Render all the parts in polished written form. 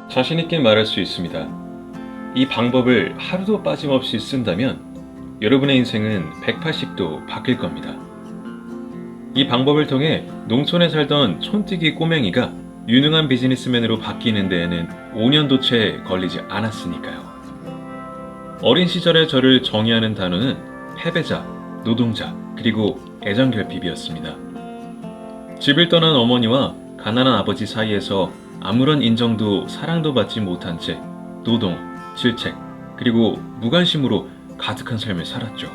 자신있게 말할 수 있습니다. 이 방법을 하루도 빠짐없이 쓴다면 여러분의 인생은 180도 바뀔 겁니다. 이 방법을 통해 농촌에 살던 촌뜨기 꼬맹이가 유능한 비즈니스맨으로 바뀌는 데에는 5년도 채 걸리지 않았으니까요. 어린 시절의 저를 정의하는 단어는 패배자, 노동자, 그리고 애정결핍이었습니다. 집을 떠난 어머니와 가난한 아버지 사이에서 아무런 인정도 사랑도 받지 못한 채 노동, 질책, 그리고 무관심으로 가득한 삶을 살았죠.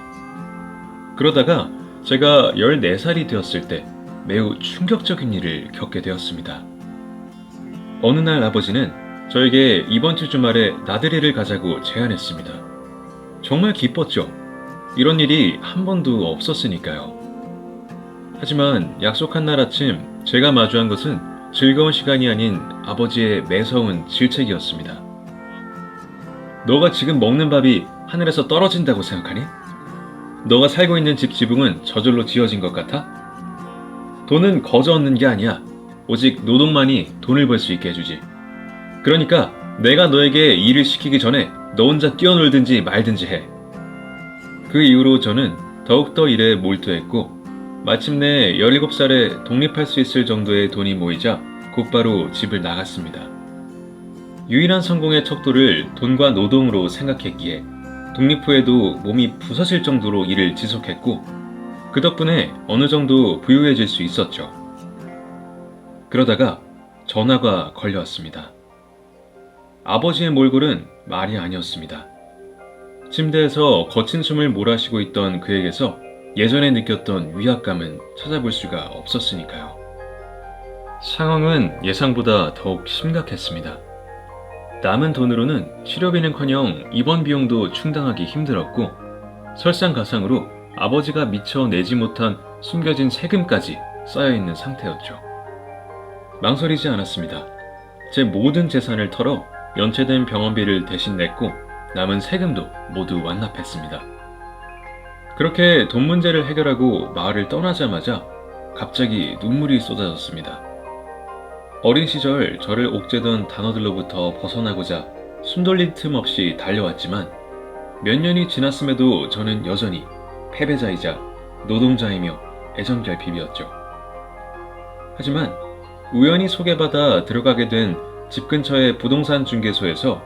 그러다가 제가 14살이 되었을 때 매우 충격적인 일을 겪게 되었습니다. 어느 날 아버지는 저에게 이번 주 주말에 나들이를 가자고 제안했습니다. 정말 기뻤죠. 이런 일이 한 번도 없었으니까요. 하지만 약속한 날 아침 제가 마주한 것은 즐거운 시간이 아닌 아버지의 매서운 질책이었습니다. 너가 지금 먹는 밥이 하늘에서 떨어진다고 생각하니? 너가 살고 있는 집 지붕은 저절로 지어진 것 같아? 돈은 거저 얻는 게 아니야. 오직 노동만이 돈을 벌 수 있게 해주지. 그러니까 내가 너에게 일을 시키기 전에 너 혼자 뛰어놀든지 말든지 해. 그 이후로 저는 더욱더 일에 몰두했고 마침내 17살에 독립할 수 있을 정도의 돈이 모이자 곧바로 집을 나갔습니다. 유일한 성공의 척도를 돈과 노동으로 생각했기에 독립 후에도 몸이 부서질 정도로 일을 지속했고 그 덕분에 어느 정도 부유해질 수 있었죠. 그러다가 전화가 걸려왔습니다. 아버지의 몰골은 말이 아니었습니다. 침대에서 거친 숨을 몰아쉬고 있던 그에게서 예전에 느꼈던 위압감은 찾아볼 수가 없었으니까요. 상황은 예상보다 더욱 심각했습니다. 남은 돈으로는 치료비는커녕 입원 비용도 충당하기 힘들었고 설상가상으로 아버지가 미처 내지 못한 숨겨진 세금까지 쌓여있는 상태였죠. 망설이지 않았습니다. 제 모든 재산을 털어 연체된 병원비를 대신 냈고 남은 세금도 모두 완납했습니다. 그렇게 돈 문제를 해결하고 마을을 떠나자마자 갑자기 눈물이 쏟아졌습니다. 어린 시절 저를 옥죄던 단어들로부터 벗어나고자 숨 돌릴 틈 없이 달려왔지만 몇 년이 지났음에도 저는 여전히 패배자이자 노동자이며 애정결핍이었죠. 하지만 우연히 소개받아 들어가게 된 집 근처의 부동산 중개소에서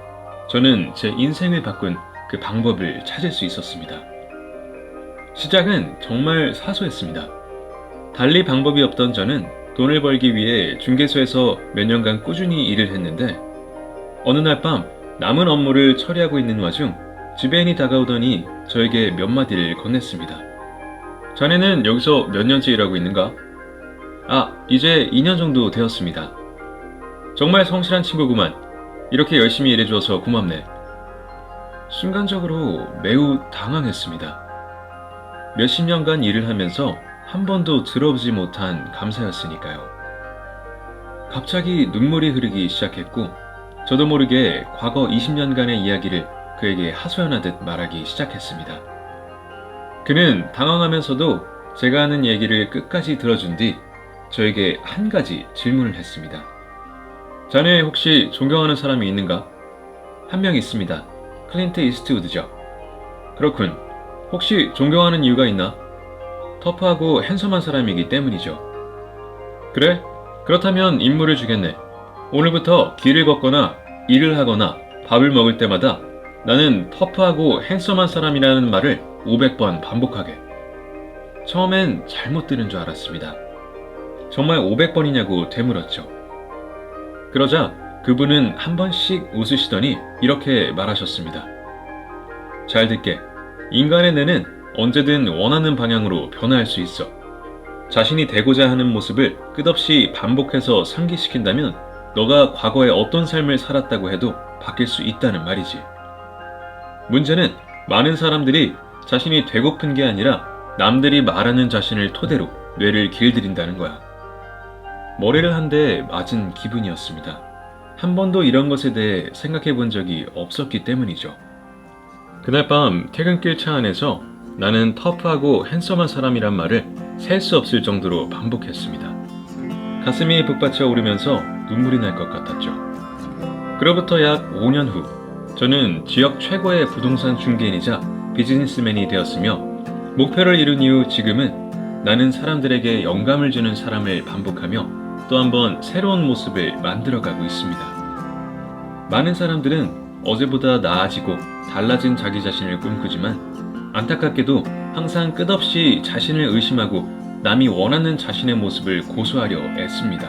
저는 제 인생을 바꾼 그 방법을 찾을 수 있었습니다. 시작은 정말 사소했습니다. 달리 방법이 없던 저는 돈을 벌기 위해 중개소에서 몇 년간 꾸준히 일을 했는데 어느 날 밤 남은 업무를 처리하고 있는 와중 지배인이 다가오더니 저에게 몇 마디를 건넸습니다. 자네는 여기서 몇 년째 일하고 있는가? 이제 2년 정도 되었습니다. 정말 성실한 친구구만. 이렇게 열심히 일해줘서 고맙네. 순간적으로 매우 당황했습니다. 몇십 년간 일을 하면서 한 번도 들어보지 못한 감사였으니까요. 갑자기 눈물이 흐르기 시작했고 저도 모르게 과거 20년간의 이야기를 그에게 하소연하듯 말하기 시작했습니다. 그는 당황하면서도 제가 하는 얘기를 끝까지 들어준 뒤 저에게 한 가지 질문을 했습니다. 자네 혹시 존경하는 사람이 있는가? 한 명 있습니다. 클린트 이스트우드죠. 그렇군. 혹시 존경하는 이유가 있나? 터프하고 핸섬한 사람이기 때문이죠. 그래? 그렇다면 임무를 주겠네. 오늘부터 길을 걷거나 일을 하거나 밥을 먹을 때마다 나는 터프하고 핸섬한 사람이라는 말을 500번 반복하게. 처음엔 잘못 들은 줄 알았습니다. 정말 500번이냐고 되물었죠. 그러자 그분은 한 번씩 웃으시더니 이렇게 말하셨습니다. 잘 듣게. 인간의 뇌는 언제든 원하는 방향으로 변화할 수 있어. 자신이 되고자 하는 모습을 끝없이 반복해서 상기시킨다면 너가 과거에 어떤 삶을 살았다고 해도 바뀔 수 있다는 말이지. 문제는 많은 사람들이 자신이 되고픈 게 아니라 남들이 말하는 자신을 토대로 뇌를 길들인다는 거야. 머리를 한 대 맞은 기분이었습니다. 한 번도 이런 것에 대해 생각해 본 적이 없었기 때문이죠. 그날 밤 퇴근길 차 안에서 나는 터프하고 핸섬한 사람이란 말을 셀 수 없을 정도로 반복했습니다. 가슴이 북받쳐 오르면서 눈물이 날 것 같았죠. 그로부터 약 5년 후, 저는 지역 최고의 부동산 중개인이자 비즈니스맨이 되었으며, 목표를 이룬 이후 지금은 나는 사람들에게 영감을 주는 사람을 반복하며 또 한 번 새로운 모습을 만들어가고 있습니다. 많은 사람들은 어제보다 나아지고 달라진 자기 자신을 꿈꾸지만 안타깝게도 항상 끝없이 자신을 의심하고 남이 원하는 자신의 모습을 고수하려 애씁니다.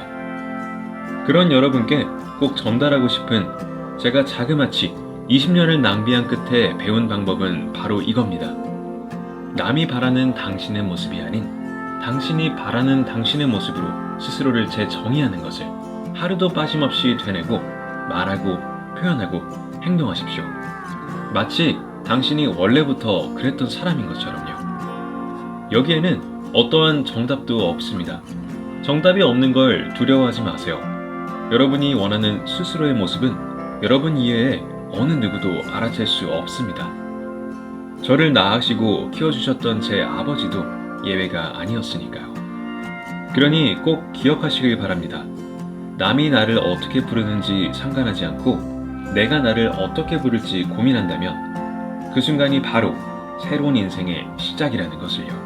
그런 여러분께 꼭 전달하고 싶은 제가 자그마치 20년을 낭비한 끝에 배운 방법은 바로 이겁니다. 남이 바라는 당신의 모습이 아닌 당신이 바라는 당신의 모습으로 스스로를 재정의하는 것을 하루도 빠짐없이 되뇌고 말하고 표현하고 행동하십시오. 마치 당신이 원래부터 그랬던 사람인 것처럼요. 여기에는 어떠한 정답도 없습니다. 정답이 없는 걸 두려워하지 마세요. 여러분이 원하는 스스로의 모습은 여러분 이외에 어느 누구도 알아챌 수 없습니다. 저를 낳으시고 키워주셨던 제 아버지도 예외가 아니었으니까요. 그러니 꼭 기억하시길 바랍니다. 남이 나를 어떻게 부르는지 상관하지 않고 내가 나를 어떻게 부를지 고민한다면 그 순간이 바로 새로운 인생의 시작이라는 것을요.